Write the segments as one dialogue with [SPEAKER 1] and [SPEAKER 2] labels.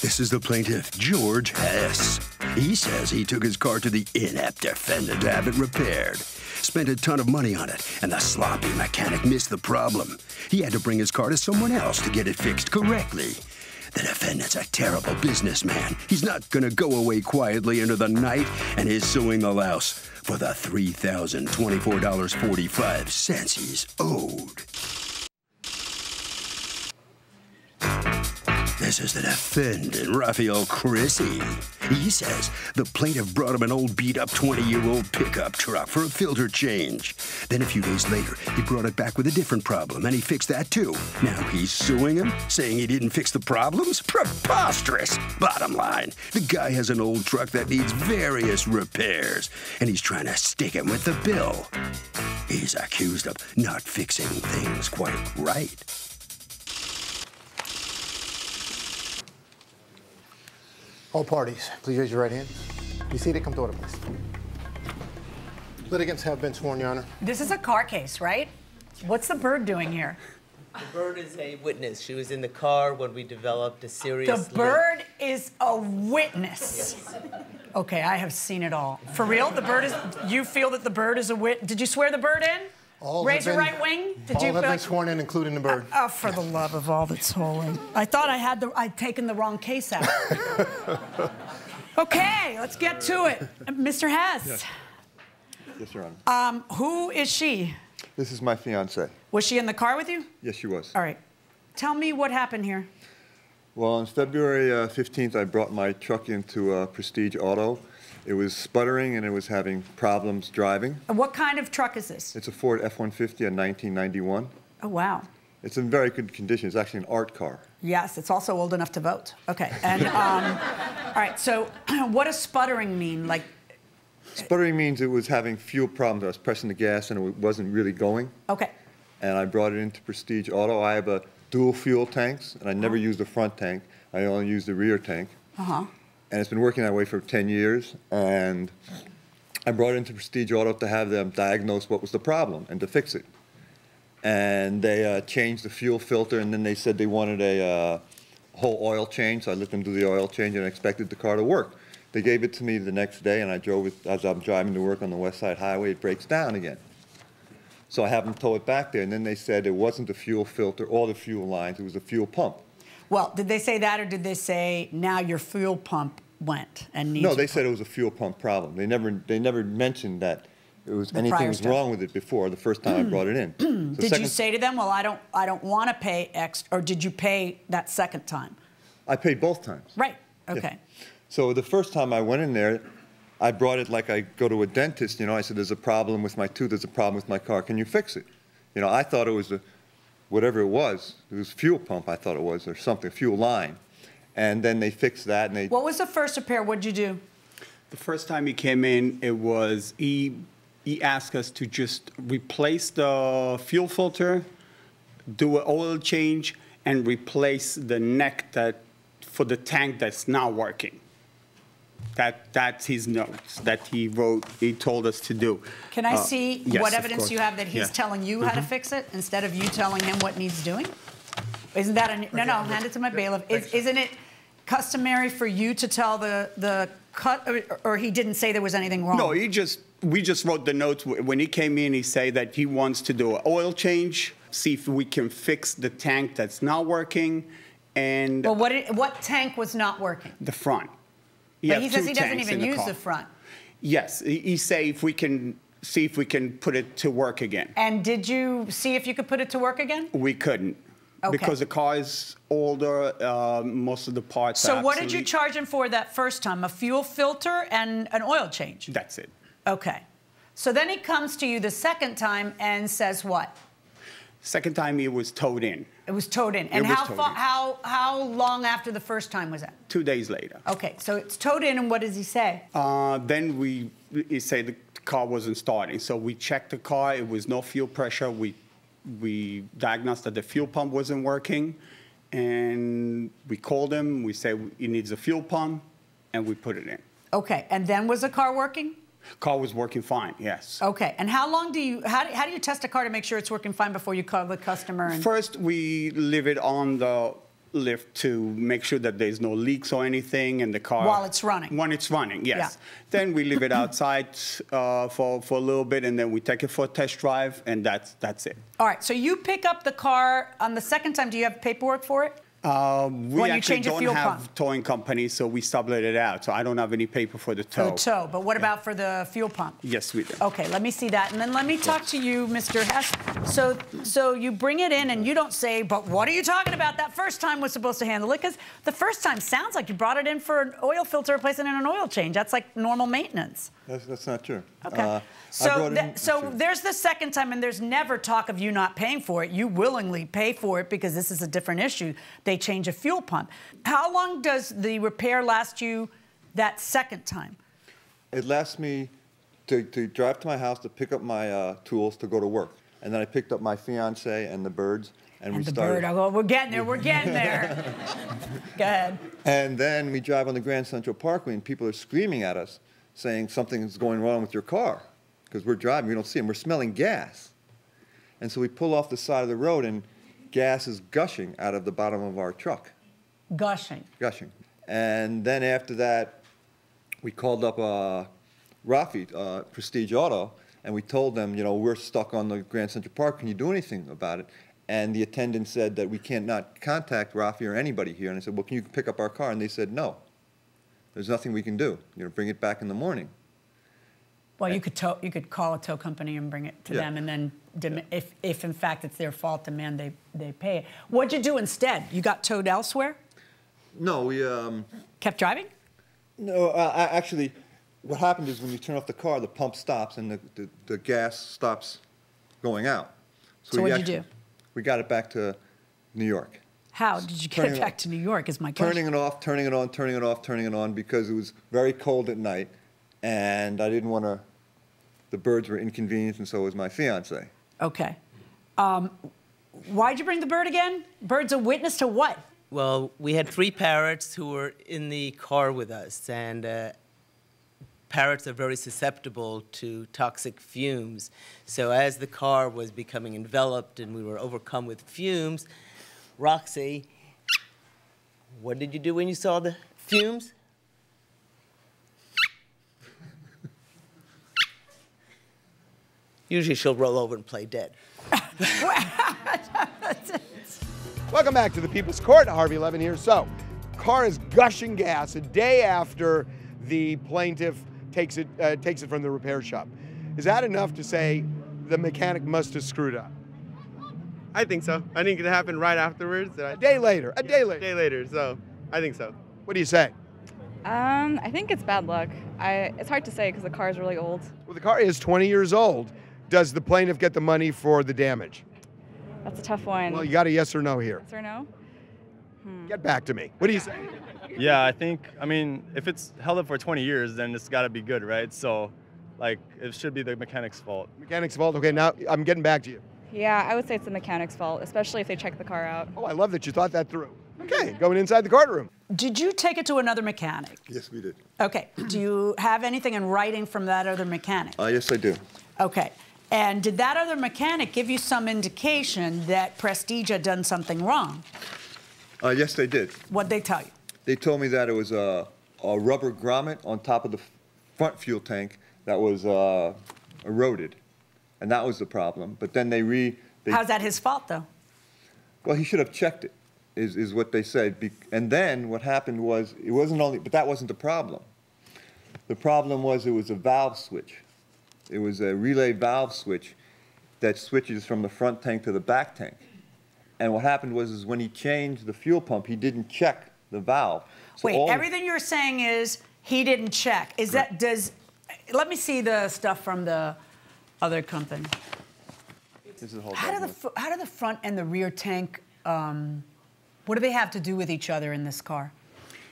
[SPEAKER 1] This is the plaintiff, George Hess. He says he took his car to the inept defendant to have it repaired. Spent a ton of money on it, and the sloppy mechanic missed the problem. He had to bring his car to someone else to get it fixed correctly. The defendant's a terrible businessman. He's not gonna go away quietly into the night, and his suing allows for the $3,024.45 he's owed. This is the defendant, Raphael Chrissy. He says the plaintiff brought him an old beat-up 20-year-old pickup truck for a filter change. Then a few days later, he brought it back with a different problem, and he fixed that too. Now he's suing him, saying he didn't fix the problems? Preposterous! Bottom line, the guy has an old truck that needs various repairs, and he's trying to stick him with the bill. He's accused of not fixing things quite right.
[SPEAKER 2] All parties, please raise your right hand. Be seated. Come to order, please. Litigants have been sworn, Your Honor.
[SPEAKER 3] This is a car case, right? What's the bird doing here?
[SPEAKER 4] The bird is a witness. She was in the car when we developed a serious...
[SPEAKER 3] The bird is a witness.
[SPEAKER 4] Yes.
[SPEAKER 3] Okay, I have seen it all. For real? The bird is... You feel that the bird is a witness? Did you swear the bird in? Raise your right wing. Did you
[SPEAKER 2] all have been sworn in, including the bird.
[SPEAKER 3] Oh, for the love of all that's holy. I thought I'd taken the wrong case out. Okay, let's get to it. Mr. Hess.
[SPEAKER 5] Yes. Yes, Your Honor.
[SPEAKER 3] Who is she?
[SPEAKER 5] This is my fiancée.
[SPEAKER 3] Was she in the car with you?
[SPEAKER 5] Yes, she was.
[SPEAKER 3] All right. Tell me what happened here.
[SPEAKER 5] Well, on February 15th, I brought my truck into Prestige Auto. It was sputtering and it was having problems driving.
[SPEAKER 3] And what kind of truck is this?
[SPEAKER 5] It's a Ford F-150, a 1991.
[SPEAKER 3] Oh, wow.
[SPEAKER 5] It's in very good condition. It's actually an art car.
[SPEAKER 3] Yes, it's also old enough to vote. Okay, and all right, so what does sputtering mean? Like,
[SPEAKER 5] Sputtering means it was having fuel problems. I was pressing the gas and it wasn't really going.
[SPEAKER 3] okay.
[SPEAKER 5] And I brought it into Prestige Auto. I have a dual fuel tanks, and I never use the front tank. I only use the rear tank.
[SPEAKER 3] Uh-huh.
[SPEAKER 5] And it's been working that way for 10 years. And I brought it into Prestige Auto to have them diagnose what was the problem and to fix it. And they changed the fuel filter, and then they said they wanted a whole oil change. So I let them do the oil change, and I expected the car to work. They gave it to me the next day, and I drove it as I'm driving to work on the West Side Highway. It breaks down again. So I have them tow it back there, and then they said it wasn't the fuel filter or the fuel lines. It was the fuel pump.
[SPEAKER 3] Well, did they say that, or did they say now your fuel pump went and needs?
[SPEAKER 5] No, they said it was a fuel pump problem. They never mentioned that it was anything was wrong with it before the first time I brought it in.
[SPEAKER 3] Did you say to them, well, I don't want to pay X, or did you pay that second time?
[SPEAKER 5] I paid both times.
[SPEAKER 3] Right. Okay.
[SPEAKER 5] Yeah. So the first time I went in there, I brought it like I go to a dentist. You know, I said, "There's a problem with my tooth. There's a problem with my car. Can you fix it?" You know, I thought it was whatever it was fuel pump. I thought it was, or something, fuel line. And then they fixed that, and they...
[SPEAKER 3] What was the first repair? What did you do?
[SPEAKER 6] The first time he came in, it was, he asked us to just replace the fuel filter, do an oil change, and replace the neck for the tank that's not working. That's his notes that he wrote, he told us to do.
[SPEAKER 3] Can I see
[SPEAKER 6] yes,
[SPEAKER 3] what
[SPEAKER 6] of
[SPEAKER 3] evidence
[SPEAKER 6] course.
[SPEAKER 3] you have that he's telling you how to fix it instead of you telling him what needs doing? Isn't that a... No, hand it to my bailiff. Isn't it customary for you to tell the cut, or he didn't say there was anything wrong?
[SPEAKER 6] No, we just wrote the notes. When he came in, he said that he wants to do an oil change, see if we can fix the tank that's not working, and...
[SPEAKER 3] Well, what tank was not working?
[SPEAKER 6] The front.
[SPEAKER 3] But he says he doesn't even use the front.
[SPEAKER 6] Yes, he said if we can see if we can put it to work again.
[SPEAKER 3] And did you see if you could put it to work again?
[SPEAKER 6] We couldn't.
[SPEAKER 3] Okay.
[SPEAKER 6] Because the car is older, most of the parts
[SPEAKER 3] So
[SPEAKER 6] are
[SPEAKER 3] what did you charge him for that first time? A fuel filter and an oil change?
[SPEAKER 6] That's it.
[SPEAKER 3] Okay. So then he comes to you the second time and says what?
[SPEAKER 6] Second time he was towed in.
[SPEAKER 3] It was towed in. And how long after the first time was that?
[SPEAKER 6] 2 days later.
[SPEAKER 3] Okay, so it's towed in, and what does he say?
[SPEAKER 6] Then he said the car wasn't starting. So we checked the car. It was no fuel pressure. We diagnosed that the fuel pump wasn't working, and we called him. We said he needs a fuel pump, and we put it in.
[SPEAKER 3] Okay, and then was the car working?
[SPEAKER 6] Car was working fine, yes.
[SPEAKER 3] Okay, and how long do you, how do you test a car to make sure it's working fine before you call the customer? And...
[SPEAKER 6] First, we leave it on the lift to make sure that there's no leaks or anything in the car.
[SPEAKER 3] While it's running.
[SPEAKER 6] When it's running, yes.
[SPEAKER 3] Yeah.
[SPEAKER 6] Then we leave it outside for a little bit, and then we take it for a test drive, and that's it.
[SPEAKER 3] All right, so you pick up the car on the second time. Do you have paperwork for it?
[SPEAKER 6] We
[SPEAKER 3] When you
[SPEAKER 6] actually
[SPEAKER 3] change a
[SPEAKER 6] don't
[SPEAKER 3] fuel
[SPEAKER 6] have
[SPEAKER 3] pump.
[SPEAKER 6] towing companies, so we sublet it out. So I don't have any paper for the tow.
[SPEAKER 3] For the tow, but what about for the fuel pump?
[SPEAKER 6] Yes, we do.
[SPEAKER 3] Okay, let me see that, and then let me talk to you, Mr. Hess. So you bring it in, and you don't say, but what are you talking about? That first time was supposed to handle it, because the first time sounds like you brought it in for an oil filter replacement and an oil change. That's like normal maintenance.
[SPEAKER 5] That's not true.
[SPEAKER 3] Okay. So there's the second time, and there's never talk of you not paying for it. You willingly pay for it because this is a different issue. They change a fuel pump. How long does the repair last you that second time?
[SPEAKER 5] It lasts me to drive to my house to pick up my tools to go to work. And then I picked up my fiance and the birds, and we started.
[SPEAKER 3] Oh, we're getting there, we're getting there. Go ahead.
[SPEAKER 5] And then we drive on the Grand Central Parkway, and people are screaming at us, saying something is going wrong with your car. Because we're driving, we don't see them. We're smelling gas. And so we pull off the side of the road, and gas is gushing out of the bottom of our truck.
[SPEAKER 3] Gushing.
[SPEAKER 5] Gushing. And then after that, we called up Rafi, Prestige Auto, and we told them, you know, we're stuck on the Grand Central Park. Can you do anything about it? And the attendant said that we can't not contact Rafi or anybody here. And I said, well, can you pick up our car? And they said, no. There's nothing we can do. You know, bring it back in the morning.
[SPEAKER 3] Well, you could call a tow company and bring it to them, and then if in fact it's their fault, demand they pay it. What'd you do instead? You got towed elsewhere?
[SPEAKER 5] No, we
[SPEAKER 3] Kept driving?
[SPEAKER 5] No, actually, what happened is when you turn off the car, the pump stops and the gas stops going out.
[SPEAKER 3] So what'd you do?
[SPEAKER 5] We got it back to New York.
[SPEAKER 3] How did you get it back to New York is my question.
[SPEAKER 5] Turning it off, turning it on, turning it off, turning it on, because it was very cold at night, and I didn't want to, the birds were inconvenienced, and so was my fiance.
[SPEAKER 3] Okay. Why'd you bring the bird again? Bird's a witness to what?
[SPEAKER 4] Well, we had 3 parrots who were in the car with us, and parrots are very susceptible to toxic fumes. So as the car was becoming enveloped and we were overcome with fumes, Roxy, what did you do when you saw the fumes? Usually she'll roll over and play dead.
[SPEAKER 7] Welcome back to the People's Court. Harvey Levin here. So, car is gushing gas a day after the plaintiff takes it from the repair shop. Is that enough to say the mechanic must have screwed up?
[SPEAKER 8] I think so. I think it happened right afterwards.
[SPEAKER 7] A day later. A day later.
[SPEAKER 8] A day later. So, I think so.
[SPEAKER 7] What do you say?
[SPEAKER 9] I think it's bad luck. It's hard to say because the car is really old.
[SPEAKER 7] Well, the car is 20 years old. Does the plaintiff get the money for the damage?
[SPEAKER 9] That's a tough one.
[SPEAKER 7] Well, you got a yes or no here.
[SPEAKER 9] Yes or no?
[SPEAKER 7] Get back to me. What do you say?
[SPEAKER 10] Yeah, I mean, if it's held up for 20 years, then it's got to be good, right? So, like, it should be the mechanic's fault.
[SPEAKER 7] Mechanic's fault. Okay, now I'm getting back to you.
[SPEAKER 9] Yeah, I would say it's the mechanic's fault, especially if they check the car out.
[SPEAKER 7] Oh, I love that you thought that through. Okay, going inside the courtroom.
[SPEAKER 3] Did you take it to another mechanic?
[SPEAKER 5] Yes, we did.
[SPEAKER 3] Okay. Do you have anything in writing from that other mechanic?
[SPEAKER 5] Yes, I do.
[SPEAKER 3] Okay. And did that other mechanic give you some indication that Prestige had done something wrong?
[SPEAKER 5] Yes, they did.
[SPEAKER 3] What'd they tell you?
[SPEAKER 5] They told me that it was a rubber grommet on top of the front fuel tank that was eroded, and that was the problem. But then
[SPEAKER 3] How's that his fault, though?
[SPEAKER 5] Well, he should have checked it, is what they said. And then what happened was, it wasn't only, but that wasn't the problem. The problem was it was a valve switch. It was a relay valve switch that switches from the front tank to the back tank. And what happened was is when he changed the fuel pump, he didn't check the valve. So
[SPEAKER 3] Wait, everything you're saying is he didn't check. Is that, let me see the stuff from the other company.
[SPEAKER 5] This is the whole
[SPEAKER 3] How do the front and the rear tank, what do they have to do with each other in this car?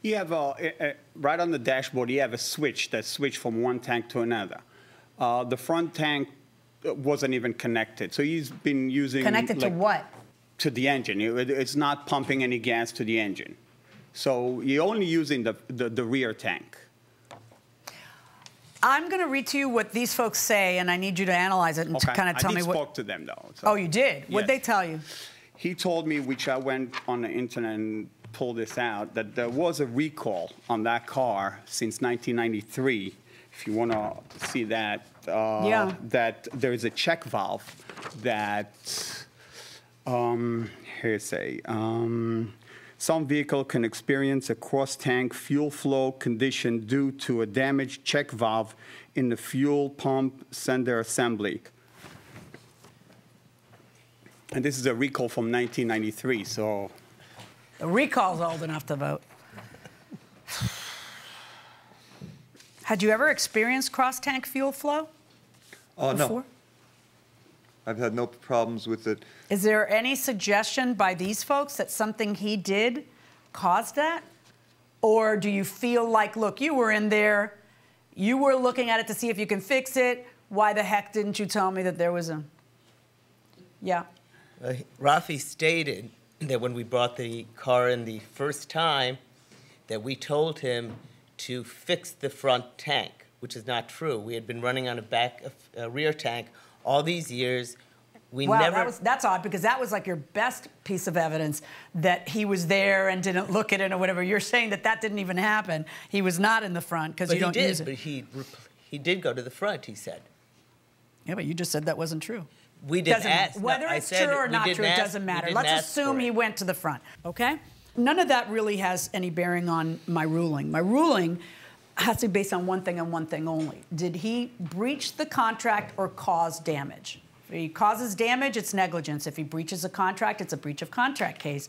[SPEAKER 6] You have right on the dashboard, you have a switch that switched from one tank to another. The front tank wasn't even connected, so he's been using...
[SPEAKER 3] Connected to what?
[SPEAKER 6] To the engine. It's not pumping any gas to the engine. So you're only using the rear tank.
[SPEAKER 3] I'm going to read to you what these folks say, and I need you to analyze it and to kind of tell me what...
[SPEAKER 6] I did spoke to them, though. So.
[SPEAKER 3] Oh, you did? What'd they tell you?
[SPEAKER 6] He told me, which I went on the internet and pulled this out, that there was a recall on that car since 1993. If you want to see that, that there is a check valve that, some vehicle can experience a cross-tank fuel flow condition due to a damaged check valve in the fuel pump sender assembly. And this is a recall from 1993, so.
[SPEAKER 3] The recall's old enough to vote. Had you ever experienced cross-tank fuel flow?
[SPEAKER 5] Oh,
[SPEAKER 3] before?
[SPEAKER 5] no. I've had no problems with it.
[SPEAKER 3] Is there any suggestion by these folks that something he did caused that? Or do you feel like, look, you were in there, you were looking at it to see if you can fix it, why the heck didn't you tell me that there was a... Yeah.
[SPEAKER 4] Rafi stated that when we brought the car in the first time, that we told him to fix the front tank, which is not true. We had been running on a rear tank all these years.
[SPEAKER 3] That's odd, because that was like your best piece of evidence that he was there and didn't look at it or whatever. You're saying that that didn't even happen. He was not in the front because you don't use it.
[SPEAKER 4] But he did go to the front, he said.
[SPEAKER 3] Yeah, but you just said that wasn't true.
[SPEAKER 4] We didn't ask.
[SPEAKER 3] Whether it's true or not true, it doesn't matter. Let's assume he went to the front, okay? None of that really has any bearing on my ruling. My ruling has to be based on one thing and one thing only. Did he breach the contract or cause damage? If he causes damage, it's negligence. If he breaches a contract, it's a breach of contract case.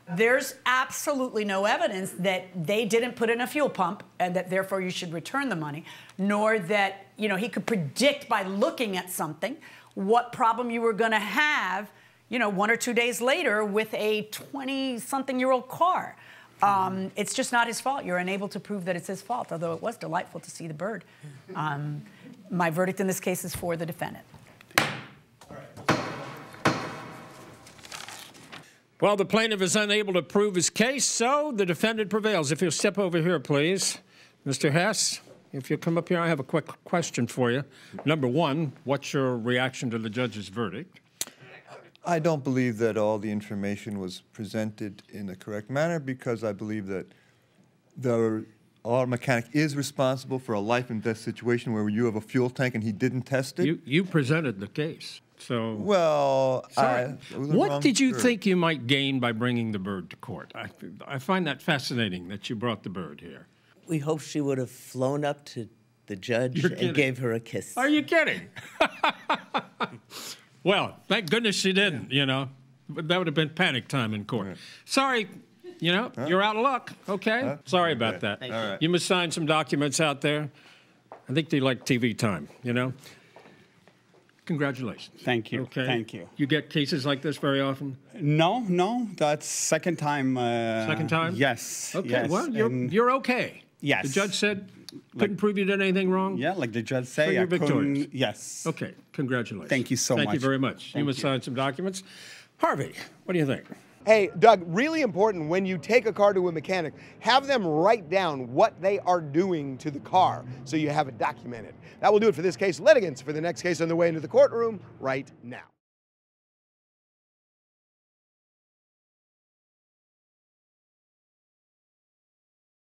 [SPEAKER 3] There's absolutely no evidence that they didn't put in a fuel pump and that therefore you should return the money, nor that, you know, he could predict by looking at something what problem you were going to have, you know, 1 or 2 days later with a 20-something-year-old car. It's just not his fault. You're unable to prove that it's his fault, although it was delightful to see the bird. My verdict in this case is for the defendant.
[SPEAKER 11] Well, the plaintiff is unable to prove his case, so the defendant prevails. If you'll step over here, please. Mr. Hess, if you'll come up here, I have a quick question for you. Number one, what's your reaction to the judge's verdict?
[SPEAKER 5] I don't believe that all the information was presented in the correct manner, because I believe that the auto mechanic is responsible for a life and death situation where you have a fuel tank and he didn't test it.
[SPEAKER 11] You presented the case. So,
[SPEAKER 5] well,
[SPEAKER 11] what did you think you might gain by bringing the bird to court? I find that fascinating that you brought the bird here.
[SPEAKER 4] We hoped she would have flown up to the judge and gave her a kiss.
[SPEAKER 11] Are you kidding? Well, thank goodness she didn't, you know. That would have been panic time in court. Sorry, you know, you're out of luck, okay? Sorry about that.
[SPEAKER 5] All right.
[SPEAKER 11] You must sign some documents out there. I think they like TV time, you know. Congratulations.
[SPEAKER 6] Thank you.
[SPEAKER 11] Okay.
[SPEAKER 6] Thank you.
[SPEAKER 11] You get cases like this very often?
[SPEAKER 6] No, that's second time.
[SPEAKER 11] Second time?
[SPEAKER 6] Yes.
[SPEAKER 11] Okay,
[SPEAKER 6] yes.
[SPEAKER 11] well, you're okay.
[SPEAKER 6] Yes.
[SPEAKER 11] The judge said couldn't prove you did anything wrong?
[SPEAKER 6] Yeah, like the judge said.
[SPEAKER 11] So you're victorious.
[SPEAKER 6] Yes.
[SPEAKER 11] Okay, congratulations.
[SPEAKER 6] Thank you so much.
[SPEAKER 11] Thank you very much. You must sign some documents. Harvey, what do you think?
[SPEAKER 7] Hey, Doug, really important when you take a car to a mechanic, have them write down what they are doing to the car so you have it documented. That will do it for this case. Litigants for the next case on the way into the courtroom right now.